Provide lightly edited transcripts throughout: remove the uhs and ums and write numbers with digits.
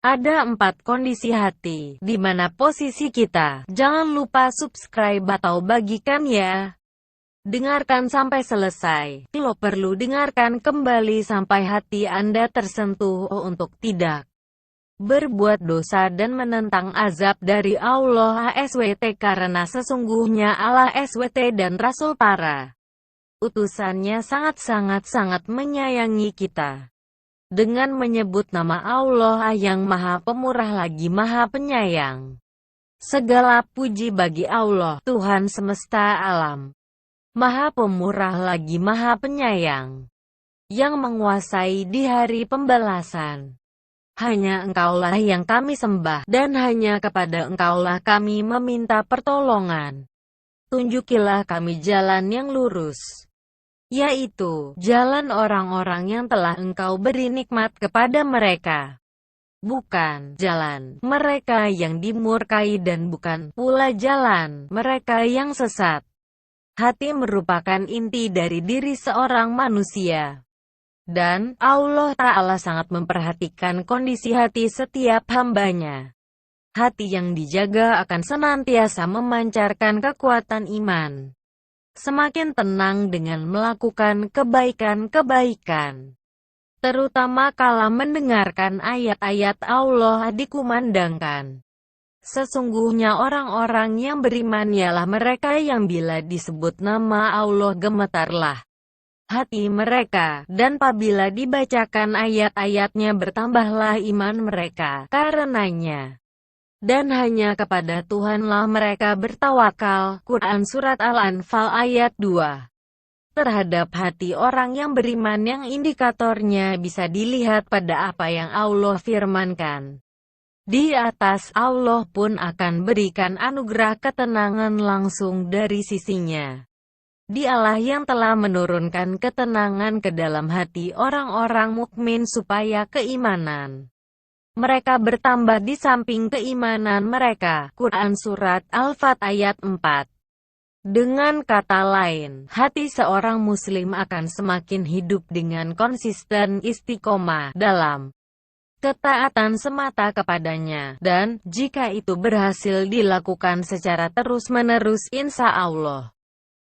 Ada 4 kondisi hati, di mana posisi kita. Jangan lupa subscribe atau bagikan ya. Dengarkan sampai selesai. Lo perlu dengarkan kembali sampai hati Anda tersentuh untuk tidak berbuat dosa dan menentang azab dari Allah SWT, karena sesungguhnya Allah SWT dan Rasul para utusannya sangat menyayangi kita. Dengan menyebut nama Allah yang Maha Pemurah lagi Maha Penyayang. Segala puji bagi Allah, Tuhan semesta alam. Maha Pemurah lagi Maha Penyayang. Yang menguasai di hari pembalasan. Hanya Engkaulah yang kami sembah, dan hanya kepada Engkaulah kami meminta pertolongan. Tunjukilah kami jalan yang lurus, yaitu jalan orang-orang yang telah Engkau beri nikmat kepada mereka. Bukan jalan mereka yang dimurkai dan bukan pula jalan mereka yang sesat. Hati merupakan inti dari diri seorang manusia. Dan Allah Ta'ala sangat memperhatikan kondisi hati setiap hambanya. Hati yang dijaga akan senantiasa memancarkan kekuatan iman. Semakin tenang dengan melakukan kebaikan-kebaikan. Terutama kala mendengarkan ayat-ayat Allah dikumandangkan. Sesungguhnya orang-orang yang beriman ialah mereka yang bila disebut nama Allah gemetarlah hati mereka, dan apabila dibacakan ayat-ayatnya bertambahlah iman mereka karenanya. Dan hanya kepada Tuhanlah mereka bertawakal. Quran Surat Al-Anfal ayat 2. Terhadap hati orang yang beriman yang indikatornya bisa dilihat pada apa yang Allah firmankan. Di atas, Allah pun akan berikan anugerah ketenangan langsung dari sisinya. Dialah yang telah menurunkan ketenangan ke dalam hati orang-orang mukmin supaya keimanan mereka bertambah di samping keimanan mereka. Quran Surat Al-Fat ayat 4. Dengan kata lain, hati seorang muslim akan semakin hidup dengan konsisten istiqomah dalam ketaatan semata kepadanya, dan jika itu berhasil dilakukan secara terus-menerus, insya Allah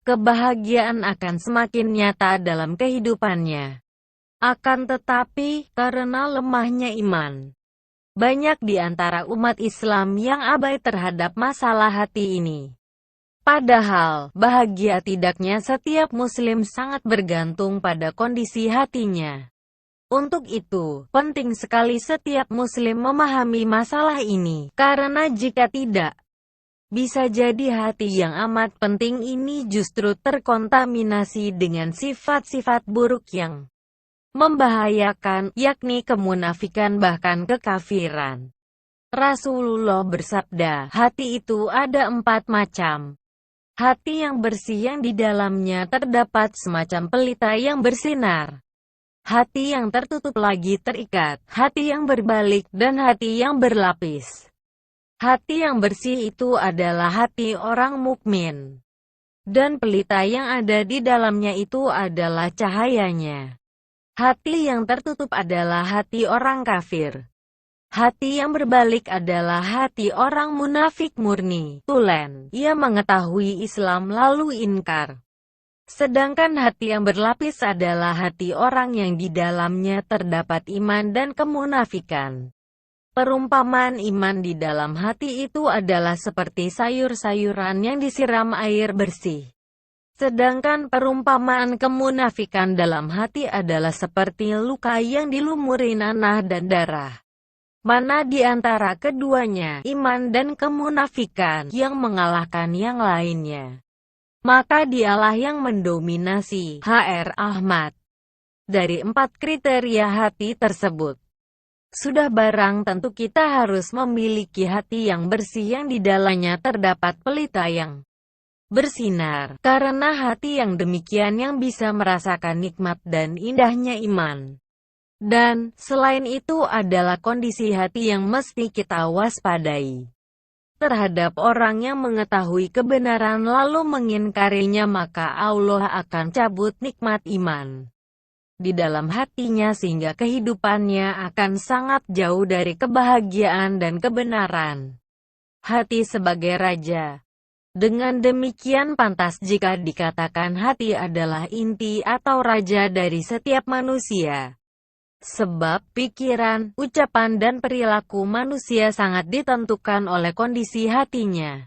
kebahagiaan akan semakin nyata dalam kehidupannya. Akan tetapi, karena lemahnya iman, banyak di antara umat Islam yang abai terhadap masalah hati ini. Padahal, bahagia tidaknya setiap muslim sangat bergantung pada kondisi hatinya. Untuk itu, penting sekali setiap muslim memahami masalah ini, karena jika tidak, bisa jadi hati yang amat penting ini justru terkontaminasi dengan sifat-sifat buruk yang membahayakan, yakni kemunafikan bahkan kekafiran. Rasulullah bersabda, hati itu ada 4 macam. Hati yang bersih yang di dalamnya terdapat semacam pelita yang bersinar. Hati yang tertutup lagi terikat, hati yang berbalik, dan hati yang berlapis. Hati yang bersih itu adalah hati orang mukmin. Dan pelita yang ada di dalamnya itu adalah cahayanya. Hati yang tertutup adalah hati orang kafir. Hati yang berbalik adalah hati orang munafik murni, tulen. Ia mengetahui Islam lalu inkar. Sedangkan hati yang berlapis adalah hati orang yang di dalamnya terdapat iman dan kemunafikan. Perumpamaan iman di dalam hati itu adalah seperti sayur-sayuran yang disiram air bersih. Sedangkan perumpamaan kemunafikan dalam hati adalah seperti luka yang dilumuri nanah dan darah. Mana di antara keduanya, iman dan kemunafikan, yang mengalahkan yang lainnya? Maka dialah yang mendominasi. H.R. Ahmad. Dari 4 kriteria hati tersebut, sudah barang tentu kita harus memiliki hati yang bersih yang di dalamnya terdapat pelita yang bersinar, karena hati yang demikian yang bisa merasakan nikmat dan indahnya iman. Dan, selain itu adalah kondisi hati yang mesti kita waspadai. Terhadap orang yang mengetahui kebenaran lalu mengingkarinya, maka Allah akan cabut nikmat iman di dalam hatinya sehingga kehidupannya akan sangat jauh dari kebahagiaan dan kebenaran hati sebagai raja. Dengan demikian pantas jika dikatakan hati adalah inti atau raja dari setiap manusia. Sebab pikiran, ucapan dan perilaku manusia sangat ditentukan oleh kondisi hatinya.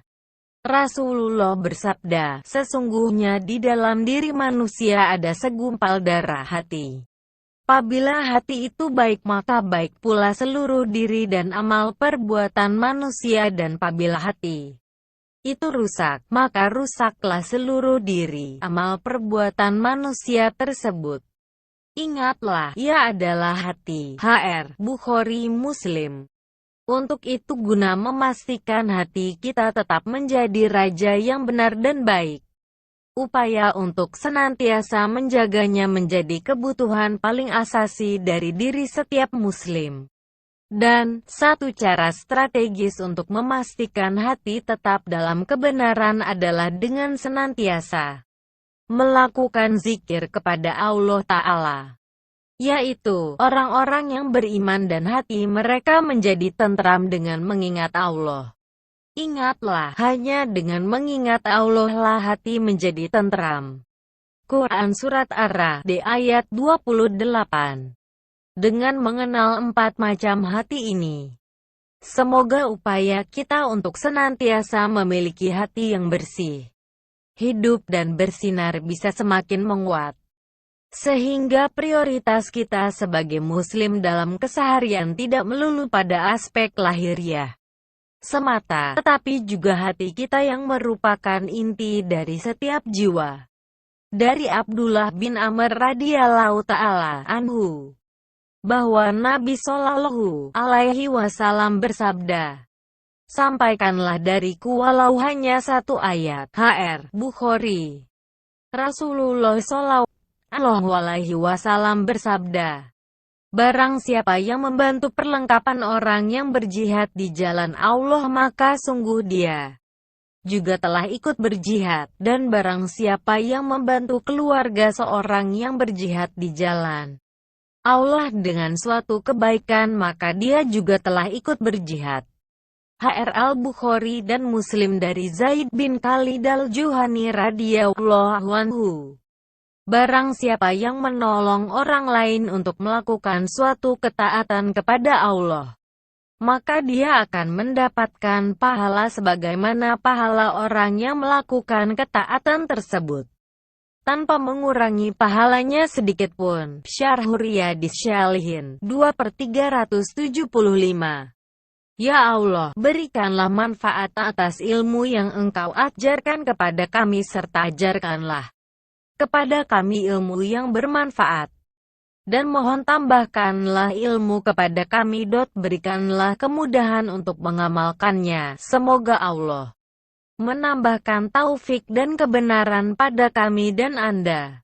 Rasulullah bersabda, sesungguhnya di dalam diri manusia ada segumpal darah hati. Apabila hati itu baik maka baik pula seluruh diri dan amal perbuatan manusia, dan apabila hati itu rusak, maka rusaklah seluruh diri, amal perbuatan manusia tersebut. Ingatlah, ia adalah hati. HR Bukhari Muslim. Untuk itu guna memastikan hati kita tetap menjadi raja yang benar dan baik, upaya untuk senantiasa menjaganya menjadi kebutuhan paling asasi dari diri setiap muslim. Dan, satu cara strategis untuk memastikan hati tetap dalam kebenaran adalah dengan senantiasa melakukan zikir kepada Allah Ta'ala, yaitu orang-orang yang beriman dan hati mereka menjadi tentram dengan mengingat Allah. Ingatlah, hanya dengan mengingat Allah lah hati menjadi tentram. Quran Surat Ar-Ra'd ayat 28. Dengan mengenal 4 macam hati ini, semoga upaya kita untuk senantiasa memiliki hati yang bersih, hidup dan bersinar bisa semakin menguat. Sehingga prioritas kita sebagai muslim dalam keseharian tidak melulu pada aspek lahiriah semata, tetapi juga hati kita yang merupakan inti dari setiap jiwa. Dari Abdullah bin Amr radhiyallahu ta'ala anhu, bahwa Nabi Shallallahu alaihi wasallam bersabda, sampaikanlah dariku walau hanya satu ayat. HR Bukhari. Rasulullah Shallallahu alaihi wasallam bersabda, barang siapa yang membantu perlengkapan orang yang berjihad di jalan Allah maka sungguh dia juga telah ikut berjihad, dan barang siapa yang membantu keluarga seorang yang berjihad di jalan Allah dengan suatu kebaikan maka dia juga telah ikut berjihad. HR Al-Bukhari dan Muslim dari Zaid bin Khalid Al-Juhani radhiyallahu anhu. Barang siapa yang menolong orang lain untuk melakukan suatu ketaatan kepada Allah, maka dia akan mendapatkan pahala sebagaimana pahala orang yang melakukan ketaatan tersebut, tanpa mengurangi pahalanya sedikitpun. Syarh Riyadhis Shalihin 2/375. Ya Allah, berikanlah manfaat atas ilmu yang Engkau ajarkan kepada kami serta ajarkanlah kepada kami ilmu yang bermanfaat. Dan mohon tambahkanlah ilmu kepada kami. Berikanlah kemudahan untuk mengamalkannya. Semoga Allah menambahkan taufik dan kebenaran pada kami dan Anda.